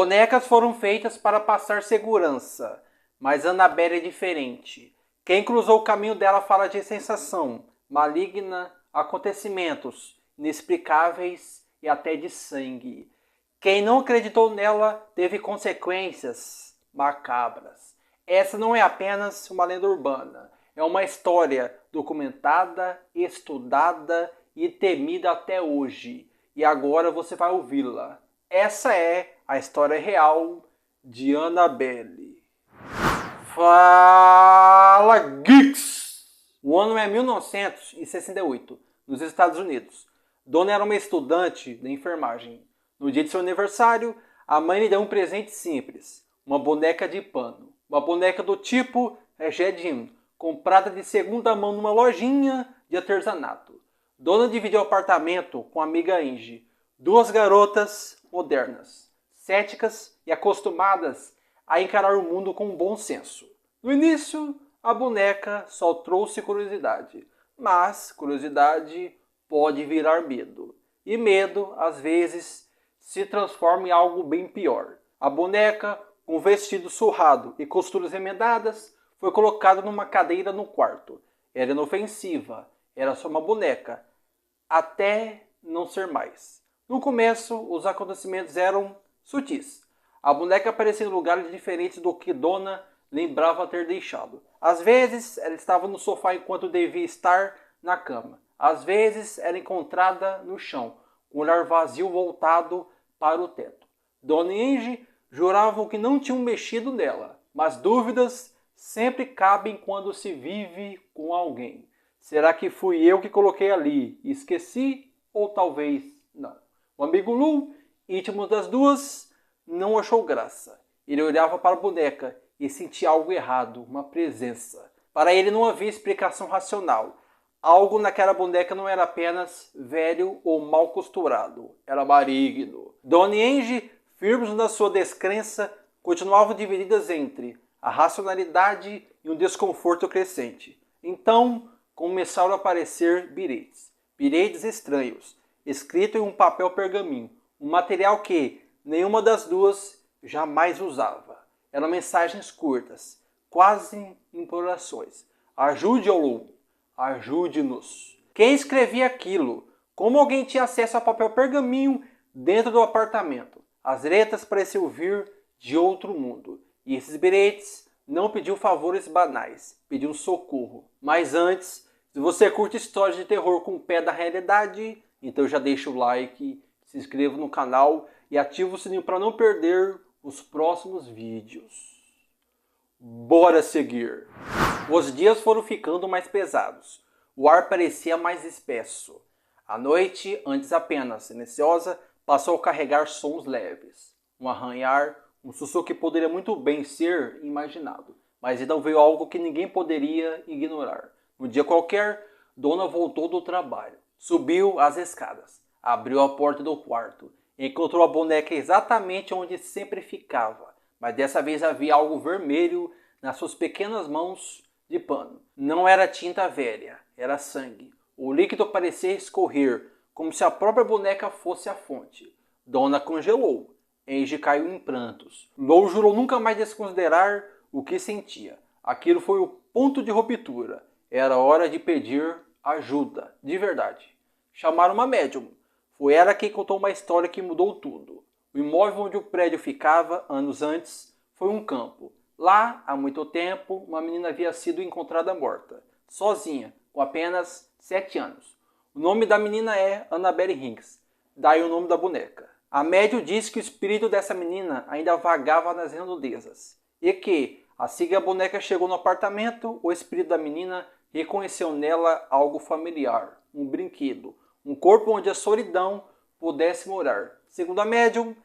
Bonecas foram feitas para passar segurança, mas Annabelle é diferente. Quem cruzou o caminho dela fala de sensação maligna, acontecimentos inexplicáveis e até de sangue. Quem não acreditou nela teve consequências macabras. Essa não é apenas uma lenda urbana, é uma história documentada, estudada e temida até hoje. E agora você vai ouvi-la. Essa é a história real de Annabelle. Fala, Geeks! O ano é 1968, nos Estados Unidos. Dona era uma estudante de enfermagem. No dia de seu aniversário, a mãe lhe deu um presente simples, uma boneca de pano. Uma boneca do tipo Regedin, comprada de segunda mão numa lojinha de artesanato. Dona dividiu o apartamento com a amiga Angie, duas garotas modernas, céticas e acostumadas a encarar o mundo com bom senso. No início, a boneca só trouxe curiosidade, mas curiosidade pode virar medo. E medo, às vezes, se transforma em algo bem pior. A boneca, com vestido surrado e costuras remendadas, foi colocada numa cadeira no quarto. Era inofensiva, era só uma boneca, até não ser mais. No começo, os acontecimentos eram sutis. A boneca aparecia em lugares diferentes do que Dona lembrava ter deixado. Às vezes, ela estava no sofá enquanto devia estar na cama. Às vezes, era encontrada no chão, com o olhar vazio voltado para o teto. Dona e Angie juravam que não tinham mexido nela, mas dúvidas sempre cabem quando se vive com alguém. Será que fui eu que coloquei ali e esqueci? Ou talvez não. O amigo Lou, íntimo das duas, não achou graça. Ele olhava para a boneca e sentia algo errado, uma presença. Para ele não havia explicação racional. Algo naquela boneca não era apenas velho ou mal costurado, era maligno. Dona e Angie, firmes na sua descrença, continuavam divididas entre a racionalidade e um desconforto crescente. Então, começaram a aparecer bilhetes estranhos, escritos em um papel pergaminho, um material que nenhuma das duas jamais usava. Eram mensagens curtas, quase implorações. Ajude, Lou, ajude-nos. Quem escrevia aquilo? Como alguém tinha acesso a papel pergaminho dentro do apartamento? As letras pareciam vir de outro mundo. E esses bilhetes não pediam favores banais, pediam socorro. Mas antes, se você curte histórias de terror com o pé da realidade, então já deixa o like, se inscreva no canal e ativa o sininho para não perder os próximos vídeos. Bora seguir! Os dias foram ficando mais pesados. O ar parecia mais espesso. A noite, antes apenas silenciosa, passou a carregar sons leves. Um arranhar, um sussurro que poderia muito bem ser imaginado. Mas então veio algo que ninguém poderia ignorar. Um dia qualquer, Dona voltou do trabalho. Subiu as escadas. Abriu a porta do quarto. Encontrou a boneca exatamente onde sempre ficava. Mas dessa vez havia algo vermelho nas suas pequenas mãos de pano. Não era tinta velha, era sangue. O líquido parecia escorrer, como se a própria boneca fosse a fonte. Dona congelou. Angie caiu em prantos. Lou jurou nunca mais desconsiderar o que sentia. Aquilo foi o ponto de ruptura. Era hora de pedir ajuda, de verdade. Chamaram uma médium. Foi ela quem contou uma história que mudou tudo. O imóvel onde o prédio ficava, anos antes, foi um campo. Lá, há muito tempo, uma menina havia sido encontrada morta, sozinha, com apenas 7 anos. O nome da menina é Annabelle Hinks, daí o nome da boneca. A médium disse que o espírito dessa menina ainda vagava nas redondezas, e que, assim que a boneca chegou no apartamento, o espírito da menina reconheceu nela algo familiar, um brinquedo, um corpo onde a solidão pudesse morar. Segundo a médium,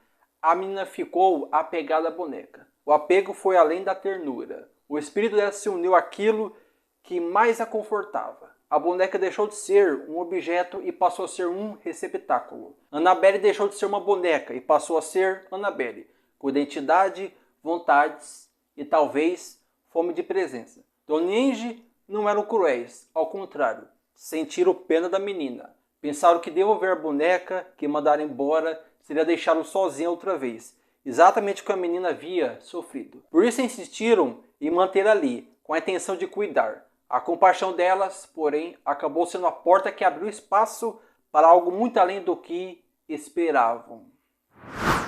a menina ficou apegada à boneca. O apego foi além da ternura. O espírito dela se uniu àquilo que mais a confortava. A boneca deixou de ser um objeto e passou a ser um receptáculo. Annabelle deixou de ser uma boneca e passou a ser Annabelle, com identidade, vontades e talvez fome de presença. Dona Angie não eram cruéis, ao contrário, sentiram pena da menina. Pensaram que devolver a boneca, que mandaram embora, seria deixá-lo sozinha outra vez. exatamente o que a menina havia sofrido. Por isso insistiram em manter ali, com a intenção de cuidar. A compaixão delas, porém, acabou sendo a porta que abriu espaço para algo muito além do que esperavam.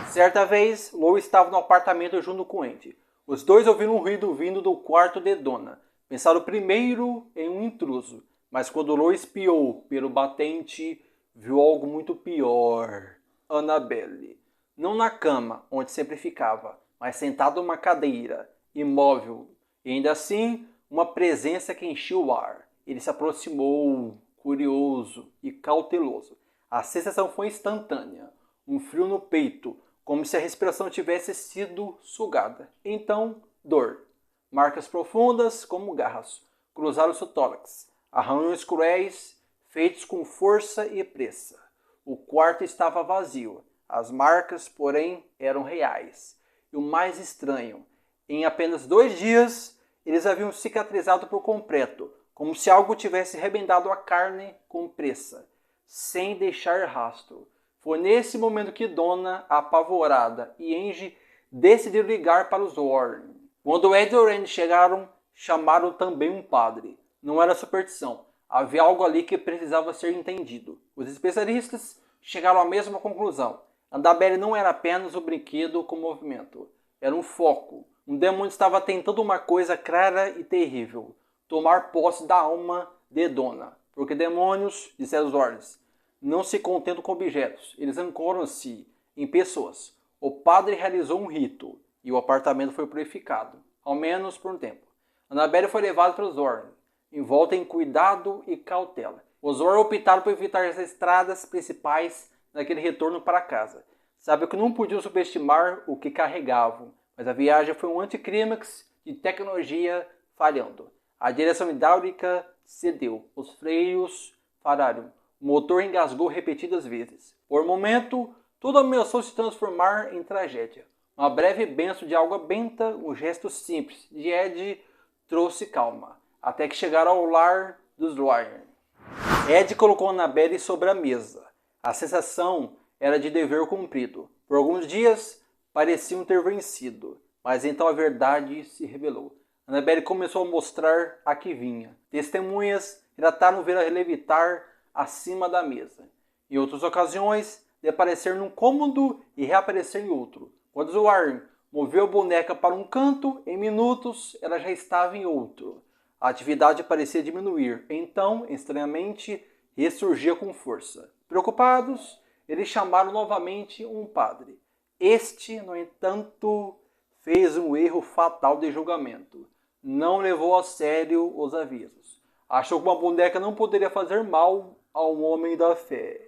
Certa vez, Lou estava no apartamento junto com Andy. Os dois ouviram um ruído vindo do quarto de Donna. Pensaram primeiro em um intruso, mas quando Lou espiou pelo batente, viu algo muito pior. Annabelle. Não na cama, onde sempre ficava, mas sentada numa cadeira, imóvel. E ainda assim, uma presença que enchia o ar. Ele se aproximou, curioso e cauteloso. A sensação foi instantânea. Um frio no peito, como se a respiração tivesse sido sugada. Então, dor. Marcas profundas, como garras, cruzaram seu tórax. Arranhões cruéis, feitos com força e pressa. O quarto estava vazio. As marcas, porém, eram reais. E o mais estranho, em apenas 2 dias, eles haviam cicatrizado por completo, como se algo tivesse rebentado a carne com pressa, sem deixar rastro. Foi nesse momento que Donna, apavorada, e Angie decidiram ligar para os Warren. Quando Ed e Randy chegaram, chamaram também um padre. Não era superstição. Havia algo ali que precisava ser entendido. Os especialistas chegaram à mesma conclusão. Annabelle não era apenas um brinquedo com movimento. Era um foco. Um demônio estava tentando uma coisa clara e terrível. Tomar posse da alma de Donna. Porque demônios, disseram os Warrens, não se contentam com objetos. Eles ancoram-se em pessoas. O padre realizou um rito e o apartamento foi purificado. Ao menos por um tempo. Annabelle foi levada pelos Warren, envolta em cuidado e cautela. Os Warren optaram por evitar as estradas principais naquele retorno para casa. Sabe que não podiam subestimar o que carregavam, mas a viagem foi um anticlímax de tecnologia falhando. A direção hidráulica cedeu, os freios falharam, o motor engasgou repetidas vezes. Por um momento, tudo ameaçou se transformar em tragédia. Uma breve bênção de água benta, um gesto simples de Ed trouxe calma, até que chegaram ao lar dos Warren. Ed colocou Annabelle sobre a mesa. A sensação era de dever cumprido. Por alguns dias, pareciam ter vencido, mas então a verdade se revelou. Annabelle começou a mostrar a que vinha. Testemunhas relataram vê-la levitar acima da mesa. Em outras ocasiões, de aparecer num cômodo e reaparecer em outro. Quando Warren moveu a boneca para um canto, em minutos ela já estava em outro. A atividade parecia diminuir, então, estranhamente, ressurgia com força. Preocupados, eles chamaram novamente um padre. Este, no entanto, fez um erro fatal de julgamento. Não levou a sério os avisos. Achou que uma boneca não poderia fazer mal a um homem da fé.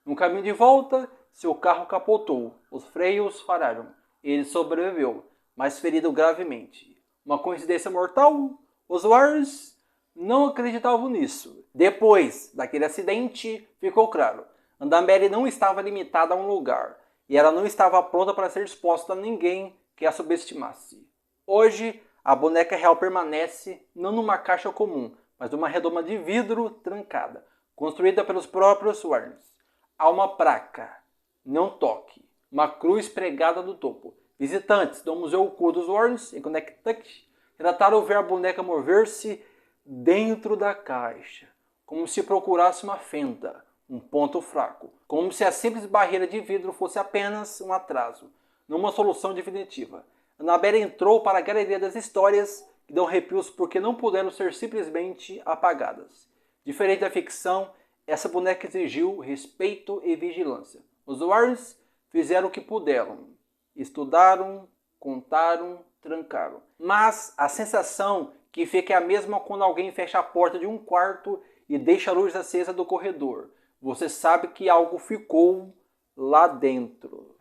No caminho de volta, seu carro capotou. Os freios falharam. Ele sobreviveu, mas ferido gravemente. Uma coincidência mortal? Os Warrens não acreditavam nisso. Depois daquele acidente, ficou claro. Annabelle não estava limitada a um lugar. E ela não estava pronta para ser exposta a ninguém que a subestimasse. Hoje, a boneca real permanece não numa caixa comum, mas numa redoma de vidro trancada, construída pelos próprios Warrens. Há uma placa, não toque, uma cruz pregada no topo. Visitantes do Museu Oculto dos Warrens, em Connecticut, relataram ver a boneca mover-se dentro da caixa, como se procurasse uma fenda, um ponto fraco, como se a simples barreira de vidro fosse apenas um atraso, não uma solução definitiva. Annabelle entrou para a galeria das histórias que dão arrepios porque não puderam ser simplesmente apagadas. Diferente da ficção, essa boneca exigiu respeito e vigilância. Os Warrens fizeram o que puderam. Estudaram, contaram, trancaram. Mas a sensação que fica é a mesma quando alguém fecha a porta de um quarto e deixa a luz acesa do corredor. Você sabe que algo ficou lá dentro.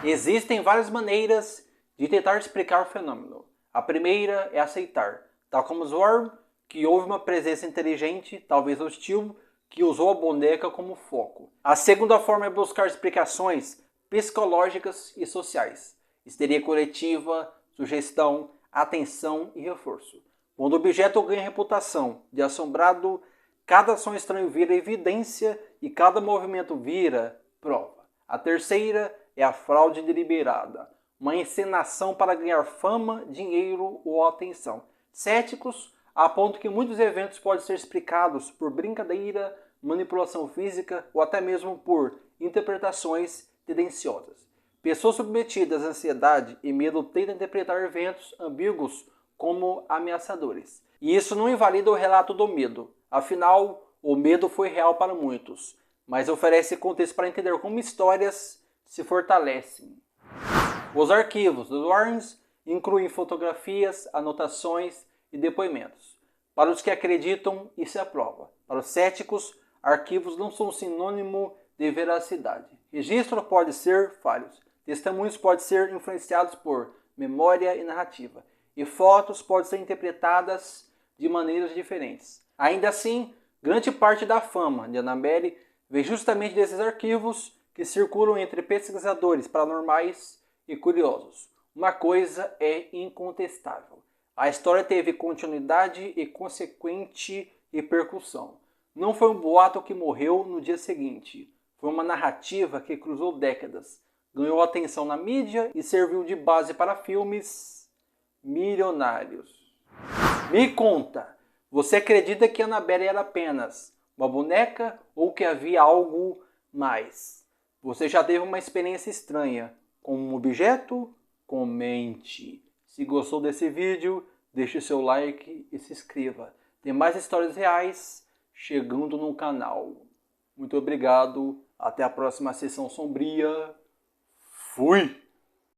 Existem várias maneiras de tentar explicar o fenômeno. A primeira é aceitar, tal como os Warren, que houve uma presença inteligente, talvez hostil, que usou a boneca como foco. A segunda forma é buscar explicações psicológicas e sociais. Histeria coletiva, sugestão, atenção e reforço. Quando o objeto ganha reputação de assombrado, cada som estranho vira evidência e cada movimento vira prova. A terceira é a fraude deliberada. uma encenação para ganhar fama, dinheiro ou atenção. Céticos apontam que muitos eventos podem ser explicados por brincadeira, manipulação física ou até mesmo por interpretações tendenciosas. Pessoas submetidas à ansiedade e medo tentam interpretar eventos ambíguos como ameaçadores. E isso não invalida o relato do medo. Afinal, o medo foi real para muitos, mas oferece contexto para entender como histórias se fortalecem. Os arquivos dos Warrens incluem fotografias, anotações e depoimentos. Para os que acreditam, isso é prova. Para os céticos, arquivos não são sinônimo de veracidade. Registro pode ser falhos. Testemunhos podem ser influenciados por memória e narrativa. E fotos podem ser interpretadas de maneiras diferentes. Ainda assim, grande parte da fama de Annabelle vem justamente desses arquivos que circulam entre pesquisadores paranormais e curiosos. Uma coisa é incontestável. A história teve continuidade e consequente repercussão. Não foi um boato que morreu no dia seguinte. Foi uma narrativa que cruzou décadas, ganhou atenção na mídia e serviu de base para filmes milionários. Me conta, você acredita que Annabelle era apenas uma boneca ou que havia algo mais? Você já teve uma experiência estranha com um objeto? Comente. Se gostou desse vídeo, deixe seu like e se inscreva. Tem mais histórias reais chegando no canal. Muito obrigado. Até a próxima sessão sombria. Fui!